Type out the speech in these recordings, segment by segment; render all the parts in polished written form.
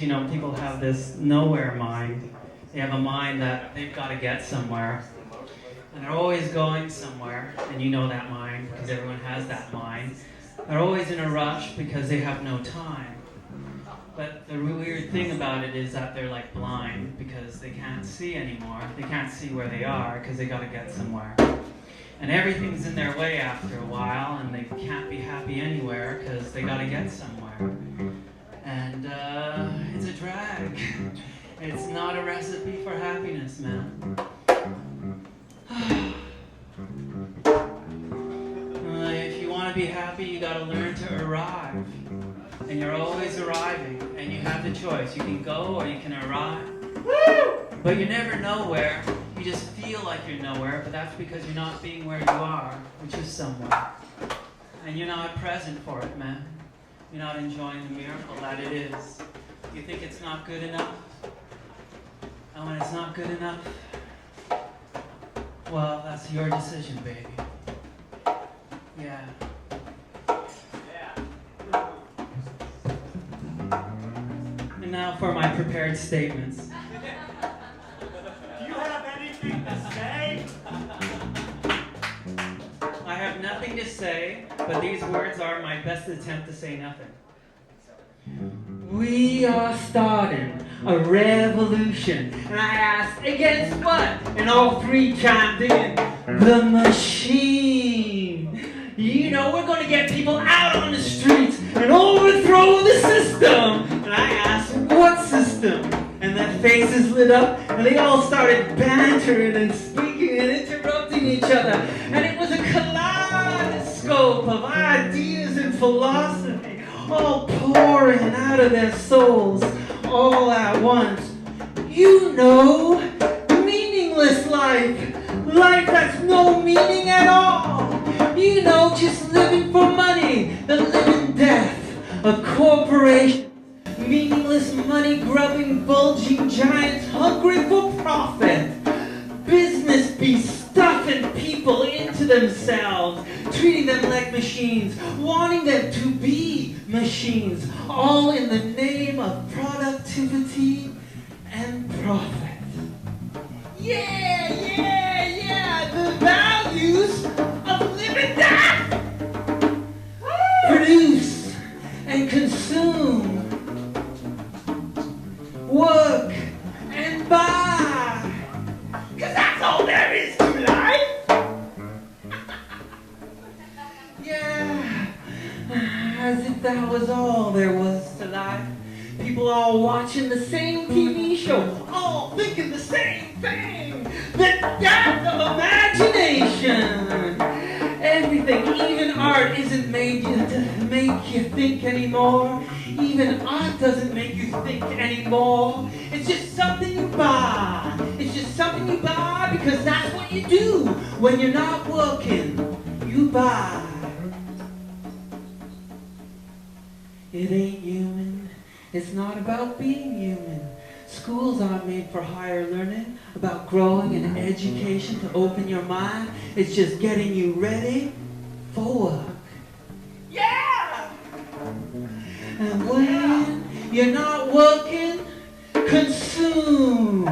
You know, people have this nowhere mind. They have a mind that they've got to get somewhere. And they're always going somewhere, and you know that mind, because everyone has that mind. They're always in a rush because they have no time. But the weird thing about it is that they're like blind because they can't see anymore. They can't see where they are because they got to get somewhere. And everything's in their way after a while, and they can't be happy anywhere because they got to get somewhere. And it's a drag. It's not a recipe for happiness, man. If you want to be happy, you got to learn to arrive. And you're always arriving, and you have the choice. You can go or you can arrive. But you're never nowhere. You just feel like you're nowhere, but that's because you're not being where you are, which is somewhere. And you're not present for it, man. You're not enjoying the miracle that it is. You think it's not good enough? And when it's not good enough, well, that's your decision, baby. Yeah. And now for my prepared statements. Do you have anything to say? I have nothing to say, but these words are my best attempt to say nothing. We are starting a revolution. And I asked, against what? And all three chimed in. The machine. You know, we're going to get people out on the streets and overthrow the system. And I asked, what system? And their faces lit up, and they all started bantering and speaking and interrupting each other. And it was a kaleidoscope of ideas and philosophy, all pouring out of their souls, all at once. You know, meaningless life. Life that's no meaning at all. You know, just living for money. The living death of corporations. Meaningless money-grubbing, bulging giants hungry for profit. Business beasts stuffing people into themselves, treating them like machines, wanting them to be machines, all in the name of productivity and profit. Yeah, the values of living death. Produce and consume. Work and buy. Cause that's all there is to life. Yeah. As if that was all there was to life. People all watching the same TV show, all thinking the same thing. The death of imagination. Everything, even art, isn't made to make you think anymore. Even art doesn't make you think anymore. It's just something you buy. It's just something you buy because that's what you do when you're not working. You buy. It ain't human. It's not about being human. Schools aren't made for higher learning, about growing and education to open your mind. It's just getting you ready for work. Yeah! And when you're not working, consume.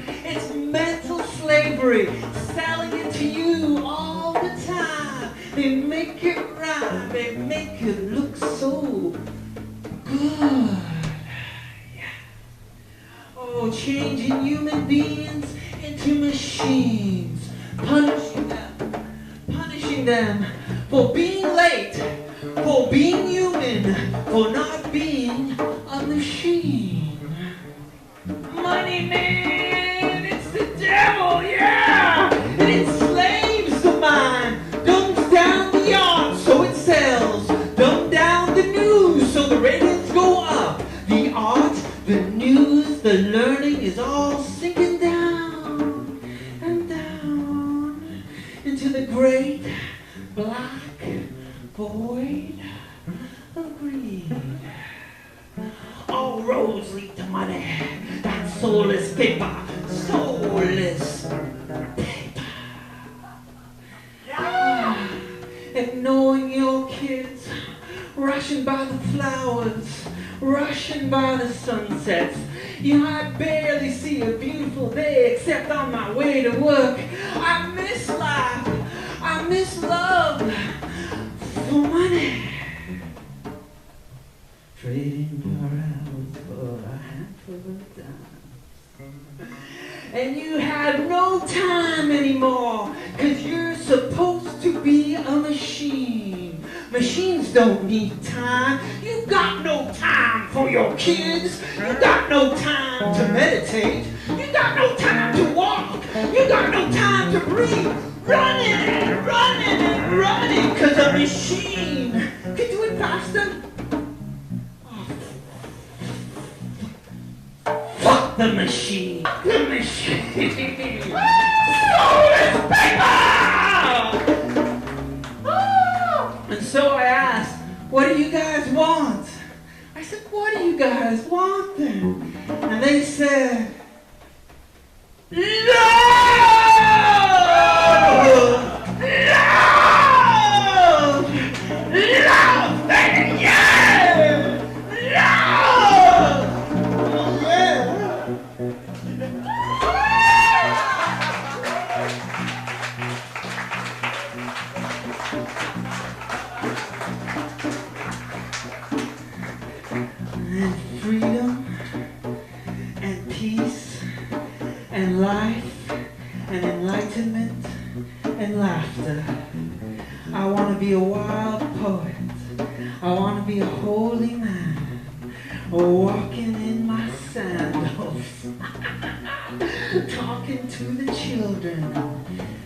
It's mental slavery, selling it to you all the time. They make it rhyme, they make it look so good. Oh, changing human beings into machines, punishing them for being late, for being human, for not being a machine. Money, man, it's the devil, yeah! It enslaves the mind, dumbs down the art so it sells, dumb down the news so the ratings go up. The art, the news, the learning is all sinking down and down into the great black void of greed. All roads lead to money, that soulless paper, soulless paper. Yeah. Ignoring your kids, rushing by the flowers, rushing by the sunsets. You know, I barely see a beautiful day except on my way to work. I miss life. I miss love for money. Trading your hours for a handful of dimes. And you have no time anymore, 'cause you're supposed to be a machine. Machines don't need time. You got no time for your kids. You got no time to meditate. You got no time to walk. You got no time to breathe. Running and running and running, 'cause a machine can do it faster. Fuck the machine. The machine. Soul is paper! And so I asked, what do you guys want? I said, what do you guys want then? And they said, love! Love! Love! And yeah! Love! Oh yeah! And freedom and peace and life and enlightenment and laughter. I want to be a wild poet. I want to be a holy man, walking in my sandals, talking to the children,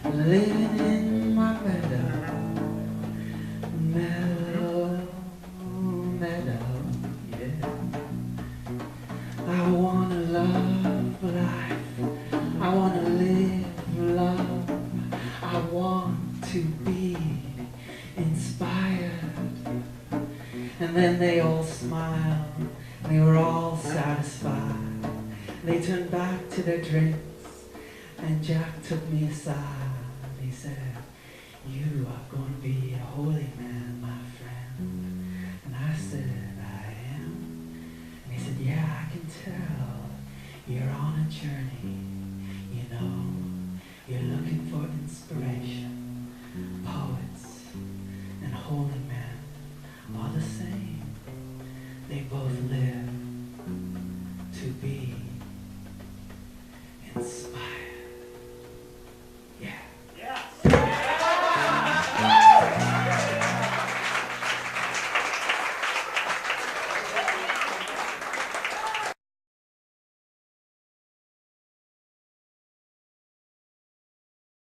living in my meadow. Meadow, yeah. I want to love life. I want to live love. I want to be inspired. And then they all smiled. They were all satisfied. They turned back to their drinks. And Jack took me aside. He said, you are going to be a holy man, my friend. And I said, I am. And he said, yeah, I can tell. You're on a journey. You know, you're looking for inspiration. Poets and holy men are the same. They both live